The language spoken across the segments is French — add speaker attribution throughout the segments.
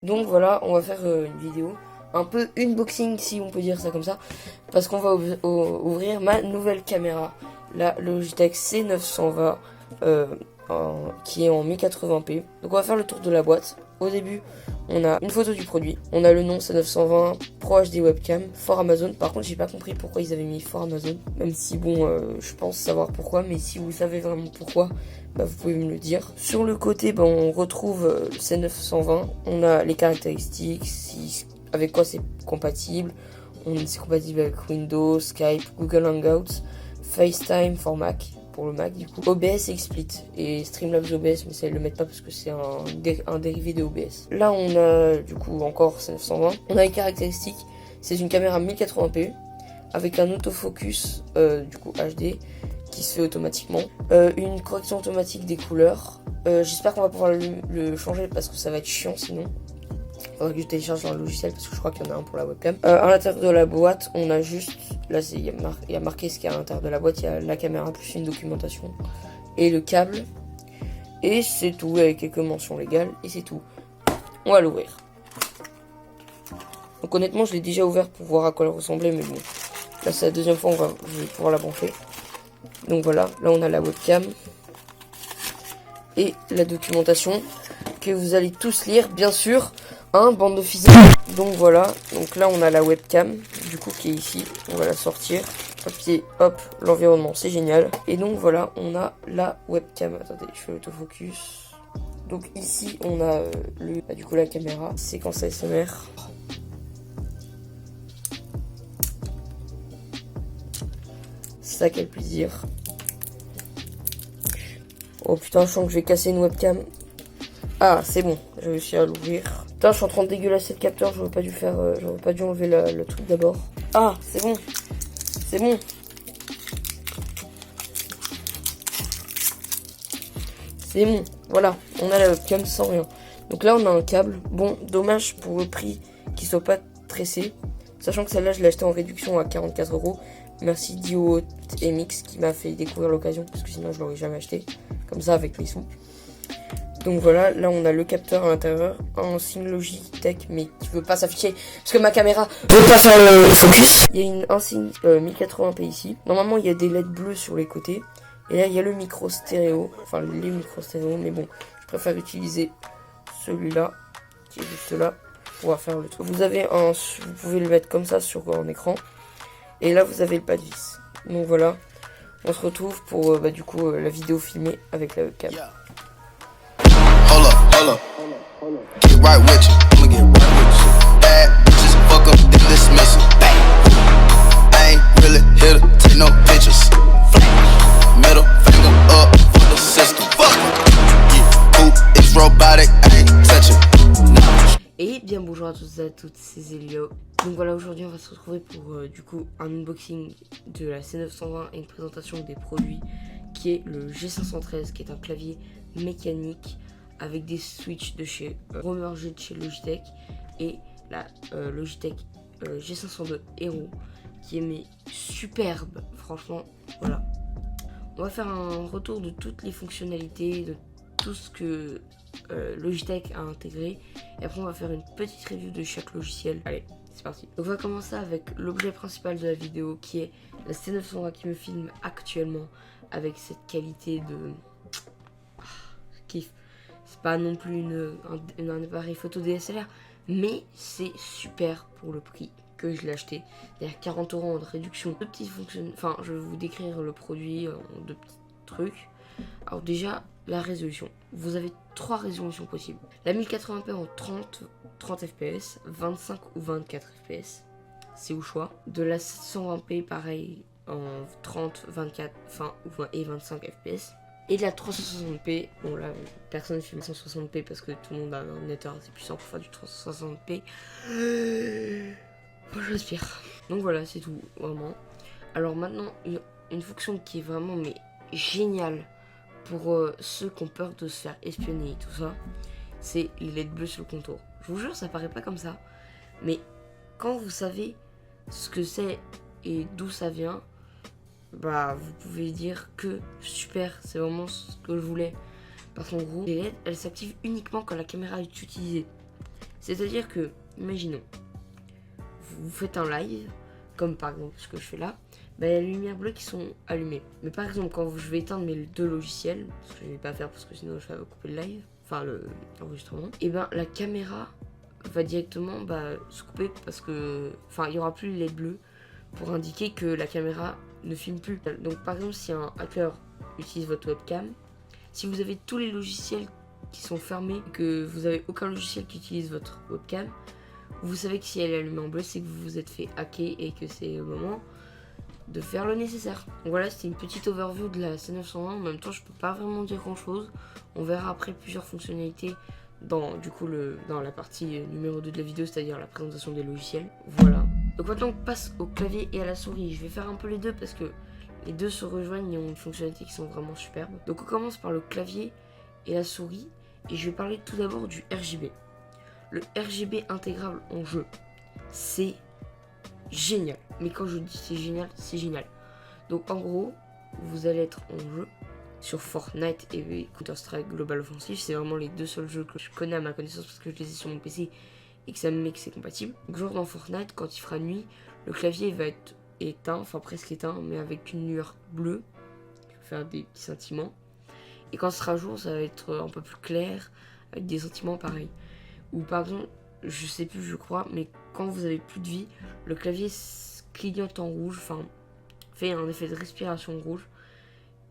Speaker 1: Donc voilà, on va faire une vidéo, un peu unboxing si on peut dire ça comme ça, parce qu'on va ouvrir ma nouvelle caméra, la Logitech C920, qui est en 1080p. Donc on va faire le tour de la boîte. Au début, on a une photo du produit, on a le nom C920 Pro HD Webcam, Fort Amazon. Par contre, j'ai pas compris pourquoi ils avaient mis Fort Amazon, même si bon, je pense savoir pourquoi, mais si vous savez vraiment pourquoi, bah, vous pouvez me le dire. Sur le côté, bah, on retrouve le C920, on a les caractéristiques, avec quoi c'est compatible. C'est compatible avec Windows, Skype, Google Hangouts, FaceTime for Mac, pour le Mac du coup, OBS et XSplit et Streamlabs OBS, mais ça ils le mettent pas parce que c'est un dérivé de OBS. Là on a du coup encore C920, on a les caractéristiques, c'est une caméra 1080p avec un autofocus du coup HD qui se fait automatiquement, une correction automatique des couleurs. J'espère qu'on va pouvoir le changer parce que ça va être chiant sinon. Faudra que je télécharge dans le logiciel parce que je crois qu'il y en a un pour la webcam. À l'intérieur de la boîte, on a juste, là il y a marqué ce qu'il y a à l'intérieur de la boîte, il y a la caméra plus une documentation et le câble. Et c'est tout, avec quelques mentions légales, et c'est tout. On va l'ouvrir. Donc honnêtement, je l'ai déjà ouvert pour voir à quoi elle ressemblait, mais bon. Là c'est la deuxième fois, je vais pouvoir la brancher. Donc voilà, là on a la webcam et la documentation que vous allez tous lire, bien sûr. Bande de physique. Donc voilà, donc là on a la webcam, du coup qui est ici, on va la sortir. Papier, hop, l'environnement, c'est génial. Et donc voilà, on a la webcam. Attendez, je fais l'autofocus. Donc ici on a du coup la caméra, séquence ASMR. C'est ça quel plaisir. Oh putain, je sens que je vais casser une webcam. Ah, c'est bon, j'ai réussi à l'ouvrir. Putain, je suis en train de dégueulasser le capteur, j'aurais pas dû faire, j'aurais pas dû enlever le truc d'abord. Ah, c'est bon, c'est bon. C'est bon, voilà, on a la webcam sans rien. Donc là, on a un câble. Bon, dommage pour le prix qu'il soit pas tressé. Sachant que celle-là, je l'ai acheté en réduction à 44 €. Merci Dio MX qui m'a fait découvrir l'occasion, parce que sinon je l'aurais jamais acheté. Comme ça, avec mes sous. Donc voilà, là on a le capteur à l'intérieur, un signe Logitech mais qui veut pas s'afficher parce que ma caméra veut pas faire le focus. Il y a un signe 1080p ici. Normalement il y a des LED bleus sur les côtés. Et là il y a le micro stéréo, enfin les micros stéréo, mais bon, je préfère utiliser celui-là qui est juste là pour faire le truc. Vous pouvez le mettre comme ça sur un écran. Et là vous avez le pas de vis. Donc voilà, on se retrouve pour du coup la vidéo filmée avec la webcam. Hold up. Get right with you. I'ma get right with you. Bad bitches, fuck up, they dismiss you. I ain't really here to take no pictures. Middle finger up for the system. Fuck you. It's robotic, I ain't touching. Et bien bonjour à tous et à toutes, c'est Elio. Donc voilà, aujourd'hui on va se retrouver pour du coup un unboxing de la C920 et une présentation des produits qui est le G513 qui est un clavier mécanique avec des switches de chez remergés de chez Logitech et la Logitech G502 Hero qui est mais superbe, franchement. Voilà, on va faire un retour de toutes les fonctionnalités, de tout ce que Logitech a intégré, et après on va faire une petite review de chaque logiciel. Allez, c'est parti. Donc on va commencer avec l'objet principal de la vidéo qui est la C920 qui me filme actuellement avec cette qualité de kiff. C'est pas non plus un appareil photo DSLR, mais c'est super pour le prix que je l'ai acheté. C'est-à-dire 40 € en réduction. Deux petites fonctions. Enfin, je vais vous décrire le produit en deux petits trucs. Alors déjà, la résolution. Vous avez trois résolutions possibles. La 1080p en 30 fps, 25 ou 24 fps. C'est au choix. De la 720p, pareil, en 30, 24, et 25 fps. Et de la 360p, bon là, personne ne filme 160p parce que tout le monde a un éditeur assez puissant pour faire du 360p. Moi je respire. Donc voilà, c'est tout, vraiment. Alors maintenant, une fonction qui est vraiment mais géniale pour ceux qui ont peur de se faire espionner et tout ça, c'est les LED bleus sur le contour. Je vous jure, ça paraît pas comme ça, mais quand vous savez ce que c'est et d'où ça vient, bah vous pouvez dire que super, c'est vraiment ce que je voulais. Parce qu'en gros, les LED, elles s'activent uniquement quand la caméra est utilisée.
Speaker 2: C'est-à-dire que, imaginons, vous faites un live, comme par exemple ce que je fais là, il y a les lumières bleues qui sont allumées. Mais par exemple, quand je vais éteindre mes deux logiciels, ce que je ne vais pas faire parce que sinon je vais couper le live, enfin l'enregistrement, et la caméra va directement se couper parce que, il n'y aura plus les LED bleus pour indiquer que la caméra ne filme plus. Donc par exemple, si un hacker utilise votre webcam, si vous avez tous les logiciels qui sont fermés, que vous n'avez aucun logiciel qui utilise votre webcam, vous savez que si elle est allumée en bleu, c'est que vous vous êtes fait hacker et que c'est le moment de faire le nécessaire. Donc voilà, c'était une petite overview de la C920. En même temps, je peux pas vraiment dire grand chose. On verra après plusieurs fonctionnalités dans la partie numéro 2 de la vidéo, c'est-à-dire la présentation des logiciels. Voilà. Donc maintenant on passe au clavier et à la souris. Je vais faire un peu les deux parce que les deux se rejoignent et ont une fonctionnalité qui sont vraiment superbes. Donc on commence par le clavier et la souris et je vais parler tout d'abord du RGB. Le RGB intégrable en jeu, c'est génial. Mais quand je dis c'est génial. Donc en gros, vous allez être en jeu sur Fortnite et Counter-Strike Global Offensive. C'est vraiment les deux seuls jeux que je connais à ma connaissance parce que je les ai sur mon PC et que ça me met que c'est compatible. Donc genre dans Fortnite, quand il fera nuit, le clavier va être éteint, enfin presque éteint, mais avec une lueur bleue qui va faire des petits scintillements. Et quand ce sera jour, ça va être un peu plus clair avec des sentiments pareils. Ou par exemple, je sais plus, je crois, mais quand vous avez plus de vie, le clavier clignote en rouge, fait un effet de respiration rouge.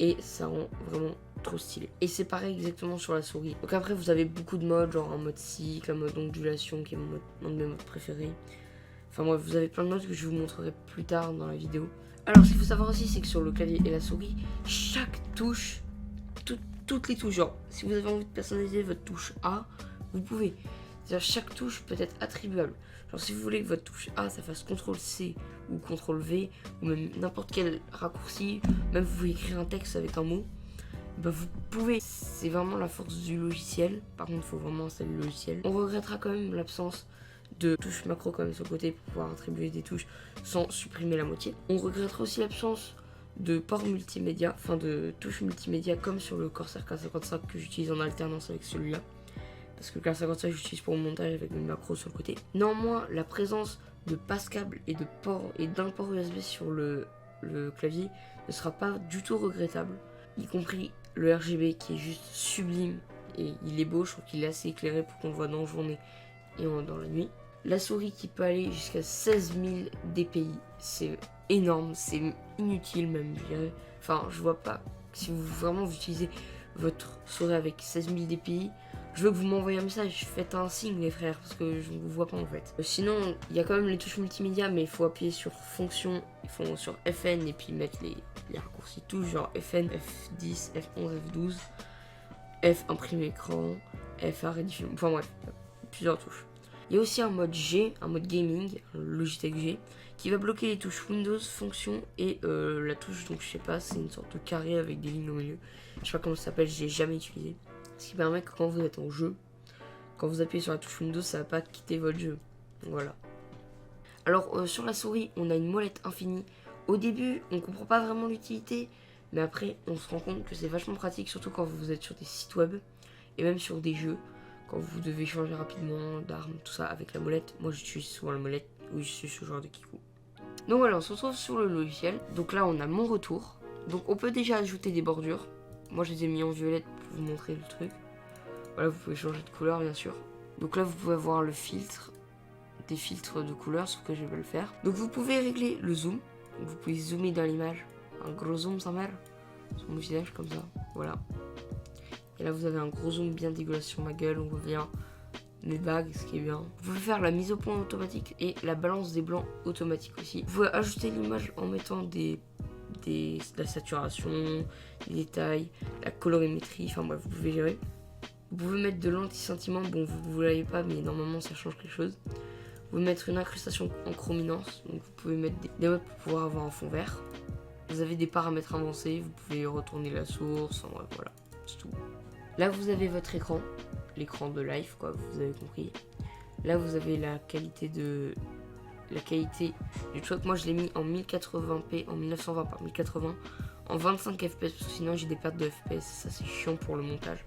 Speaker 2: Et ça rend vraiment trop stylé. Et c'est pareil exactement sur la souris. Donc après vous avez beaucoup de modes, genre un mode cycle, un mode ondulation qui est un de mes modes préférés. Enfin bref, vous avez plein de modes que je vous montrerai plus tard dans la vidéo. Alors ce qu'il faut savoir aussi, c'est que sur le clavier et la souris, chaque touche, toutes les touches, genre si vous avez envie de personnaliser votre touche A, vous pouvez. C'est-à-dire chaque touche peut être attribuable. Genre si vous voulez que votre touche A ça fasse CTRL-C ou CTRL-V ou même n'importe quel raccourci, même vous pouvez écrire un texte avec un mot, vous pouvez. C'est vraiment la force du logiciel. Par contre il faut vraiment installer le logiciel. On regrettera quand même l'absence de touches macro quand même sur le côté pour pouvoir attribuer des touches sans supprimer la moitié. On regrettera aussi l'absence de port multimédia, de touches multimédia comme sur le Corsair K55 que j'utilise en alternance avec celui-là. Parce que le K55 j'utilise pour mon montage avec mes macros sur le côté. Néanmoins, la présence de passe-câble et d'un port USB sur le clavier ne sera pas du tout regrettable. Y compris le RGB qui est juste sublime et il est beau, je trouve qu'il est assez éclairé pour qu'on le voit dans la journée et dans la nuit. La souris qui peut aller jusqu'à 16 000 dpi, c'est énorme, c'est inutile même je dirais. Je vois pas, si vous utilisez votre souris avec 16 000 dpi, je veux que vous m'envoyez un message, faites un signe les frères, parce que je ne vous vois pas en fait. Sinon, il y a quand même les touches multimédia, mais il faut appuyer sur fonction, sur FN et puis mettre les raccourcis touches, genre FN, F10, F11, F12, F imprimer écran, F arrêter, enfin bref, plusieurs touches. Il y a aussi un mode G, un mode gaming, Logitech G, qui va bloquer les touches Windows, fonction et la touche, donc je sais pas, c'est une sorte de carré avec des lignes au milieu. Je sais pas comment ça s'appelle, je l'ai jamais utilisé. Ce qui permet que quand vous êtes en jeu, quand vous appuyez sur la touche Windows, ça va pas quitter votre jeu. Voilà. Alors sur la souris, on a une molette infinie. Au début, on comprend pas vraiment l'utilité, mais après, on se rend compte que c'est vachement pratique, surtout quand vous êtes sur des sites web et même sur des jeux, quand vous devez changer rapidement d'armes, tout ça avec la molette. Moi, j'utilise souvent la molette. Oui, je suis ce genre de kikou. Donc voilà, on se retrouve sur le logiciel. Donc là, on a mon retour. Donc on peut déjà ajouter des bordures. Moi, je les ai mis en violette pour vous montrer le truc. Voilà, vous pouvez changer de couleur, bien sûr. Donc là, vous pouvez voir le filtre, des filtres de couleurs, sauf que je vais pas le faire. Donc vous pouvez régler le zoom. Vous pouvez zoomer dans l'image. Un gros zoom sans mère. Sur mon visage, comme ça. Voilà. Et là, vous avez un gros zoom bien dégueulasse sur ma gueule. On voit bien mes bagues, ce qui est bien. Vous pouvez faire la mise au point automatique et la balance des blancs automatique aussi. Vous pouvez ajouter l'image en mettant la saturation, les détails, la colorimétrie, enfin bref, vous pouvez gérer. Vous pouvez mettre de l'anti-sentiment, bon vous ne l'avez pas, mais normalement ça change quelque chose. Vous pouvez mettre une incrustation en chrominance, donc vous pouvez mettre des modes pour pouvoir avoir un fond vert. Vous avez des paramètres avancés, vous pouvez retourner la source, enfin bref, voilà, c'est tout. Là vous avez votre écran, l'écran de live quoi, vous avez compris. Là vous avez la qualité du truc. Moi je l'ai mis en 1080p, en 1920 par 1080, en 25 fps parce que sinon j'ai des pertes de fps, ça c'est chiant pour le montage.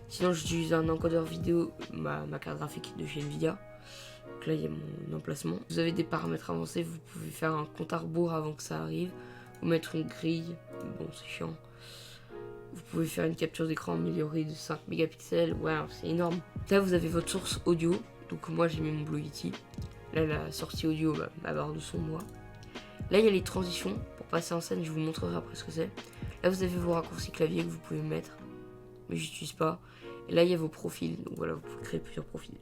Speaker 2: Sinon j'utilise un encodeur vidéo, ma carte graphique de chez Nvidia. Donc là il y a mon emplacement. Vous avez des paramètres avancés, vous pouvez faire un compte à rebours avant que ça arrive. Ou mettre une grille, bon c'est chiant. Vous pouvez faire une capture d'écran améliorée de 5 mégapixels, ouais c'est énorme. Là vous avez votre source audio, donc moi j'ai mis mon Blue Yeti. Là la sortie audio, ma barre de son moi. Là il y a les transitions, pour passer en scène je vous montrerai après ce que c'est. Là vous avez vos raccourcis clavier que vous pouvez mettre, mais j'utilise pas. Et là il y a vos profils, donc voilà vous pouvez créer plusieurs profils.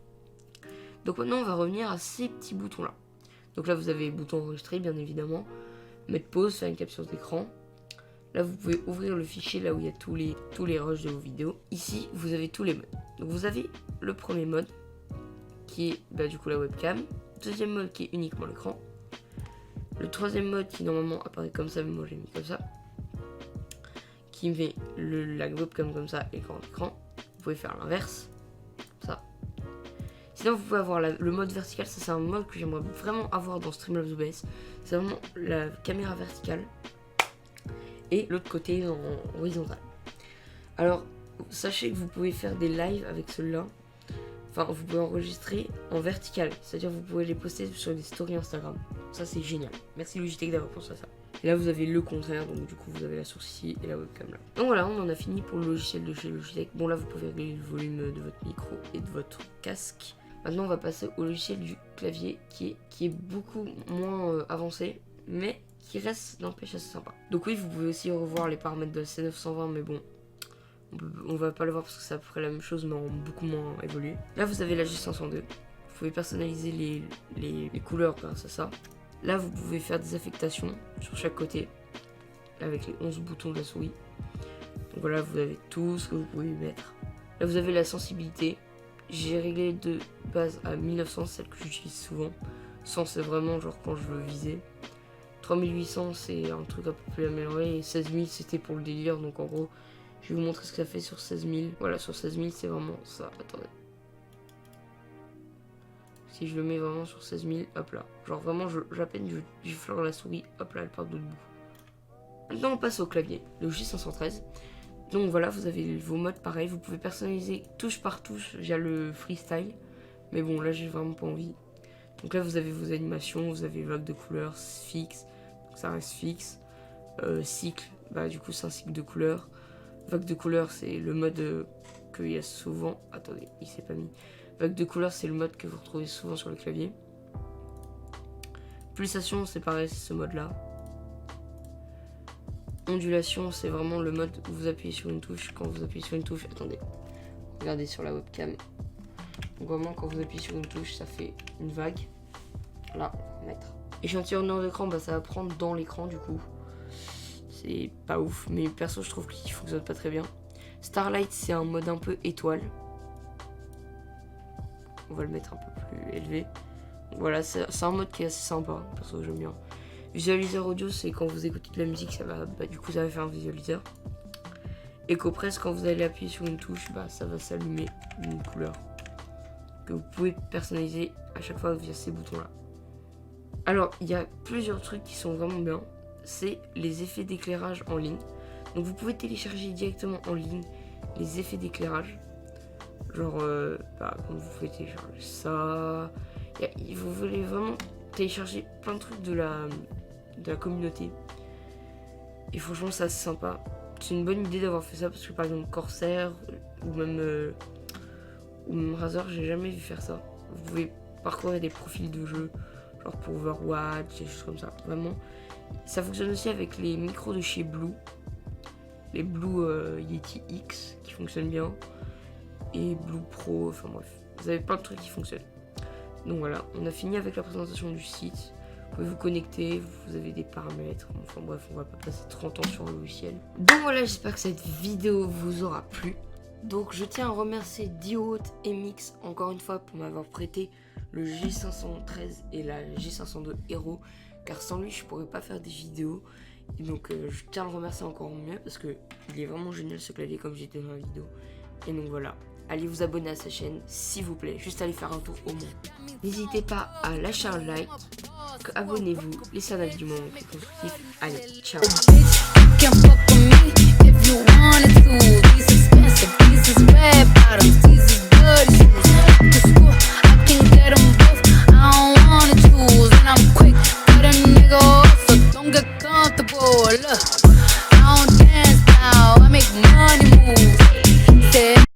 Speaker 2: Donc maintenant on va revenir à ces petits boutons là. Donc là vous avez le bouton enregistrer bien évidemment, mettre pause, faire une capture d'écran. Là vous pouvez ouvrir le fichier là où il y a tous les rushs de vos vidéos. Ici vous avez tous les modes. Donc vous avez le premier mode qui est du coup la webcam. Deuxième mode qui est uniquement l'écran. Le troisième mode qui normalement apparaît comme ça, mais moi j'ai mis comme ça. Qui met la webcam comme ça et l'écran. Vous pouvez faire l'inverse, comme ça. Sinon vous pouvez avoir le mode vertical, ça c'est un mode que j'aimerais vraiment avoir dans Streamlabs OBS. C'est vraiment la caméra verticale. Et l'autre côté en horizontal. Alors sachez que vous pouvez faire des lives avec celui-là. Enfin vous pouvez enregistrer en vertical. C'est-à-dire vous pouvez les poster sur des stories Instagram. Ça c'est génial. Merci Logitech d'avoir pensé à ça. Et là vous avez le contraire. Donc du coup vous avez la source ici et la webcam là. Donc voilà, on en a fini pour le logiciel de chez Logitech. Bon là vous pouvez régler le volume de votre micro et de votre casque. Maintenant on va passer au logiciel du clavier qui est beaucoup moins avancé. Mais qui reste n'empêche assez sympa. Donc oui vous pouvez aussi revoir les paramètres de la C920 mais bon on va pas le voir parce que c'est à peu près la même chose mais en beaucoup moins évolué. Là vous avez la G502. Vous pouvez personnaliser les couleurs grâce à ça. Là vous pouvez faire des affectations sur chaque côté avec les 11 boutons de la souris. Donc voilà vous avez tout ce que vous pouvez mettre. Là vous avez la sensibilité. J'ai réglé de base à 1900, celle que j'utilise souvent. 100 c'est vraiment genre quand je veux viser. 3800 c'est un truc un peu plus amélioré et 16000 c'était pour le délire, donc en gros je vais vous montrer ce que ça fait sur 16000. Voilà, sur 16000 c'est vraiment ça. Attendez, si je le mets vraiment sur 16000, hop là, genre vraiment à peine je fleure la souris, hop là elle part de l'autre bout. Maintenant on passe au clavier, le J513. Donc voilà, vous avez vos modes pareil, vous pouvez personnaliser touche par touche via le freestyle, mais bon là j'ai vraiment pas envie. Donc là vous avez vos animations, vous avez vague de couleurs fixe, donc ça reste fixe. Cycle, du coup c'est un cycle de couleurs. Vague de couleurs c'est le mode qu'il y a souvent. Attendez, il s'est pas mis. Vague de couleurs c'est le mode que vous retrouvez souvent sur le clavier. Pulsation c'est pareil, c'est ce mode là. Ondulation c'est vraiment le mode où vous appuyez sur une touche. Quand vous appuyez sur une touche, attendez, regardez sur la webcam. Donc vraiment quand vous appuyez sur une touche ça fait une vague. Là, mettre. Échantillonneur d'écran, ça va prendre dans l'écran du coup. C'est pas ouf, mais perso je trouve qu'il fonctionne pas très bien. Starlight c'est un mode un peu étoile. On va le mettre un peu plus élevé. Voilà, c'est un mode qui est assez sympa, perso j'aime bien. Visualiseur audio c'est quand vous écoutez de la musique, ça va, du coup ça va faire un visualiseur. EcoPress quand vous allez appuyer sur une touche, ça va s'allumer une couleur que vous pouvez personnaliser à chaque fois via ces boutons là. Alors il y a plusieurs trucs qui sont vraiment bien, c'est les effets d'éclairage en ligne. Donc vous pouvez télécharger directement en ligne les effets d'éclairage. Genre comme vous pouvez télécharger ça. Vous voulez vraiment télécharger plein de trucs de la communauté. Et franchement c'est assez sympa. C'est une bonne idée d'avoir fait ça parce que par exemple Corsair ou même Razer, j'ai jamais vu faire ça. Vous pouvez parcourir des profils de jeux, genre pour Overwatch, des choses comme ça. Vraiment, ça fonctionne aussi avec les micros de chez Blue, les Blue Yeti X qui fonctionnent bien, et Blue Pro. Enfin bref, vous avez plein de trucs qui fonctionnent. Donc voilà, on a fini avec la présentation du site. Vous pouvez vous connecter, vous avez des paramètres. Enfin bref, on va pas passer 30 ans sur le logiciel. Donc voilà, j'espère que cette vidéo vous aura plu. Donc je tiens à remercier Diohaut et Mix encore une fois pour m'avoir prêté le G513 et la G502 Hero, car sans lui je pourrais pas faire des vidéos. Et donc je tiens à le remercier encore mieux parce que il est vraiment génial ce clavier comme j'ai dit dans la vidéo. Et donc voilà, allez vous abonner à sa chaîne s'il vous plaît, juste allez faire un tour au moins. N'hésitez pas à lâcher un like, abonnez-vous, laissez un avis du moment plus constructif. Allez, ciao.
Speaker 3: expensive. These is red bottoms, these is bloody shoes. The school, I can get them both. I don't wanna choose, and I'm quick, cut a nigga off, so don't get comfortable. Look.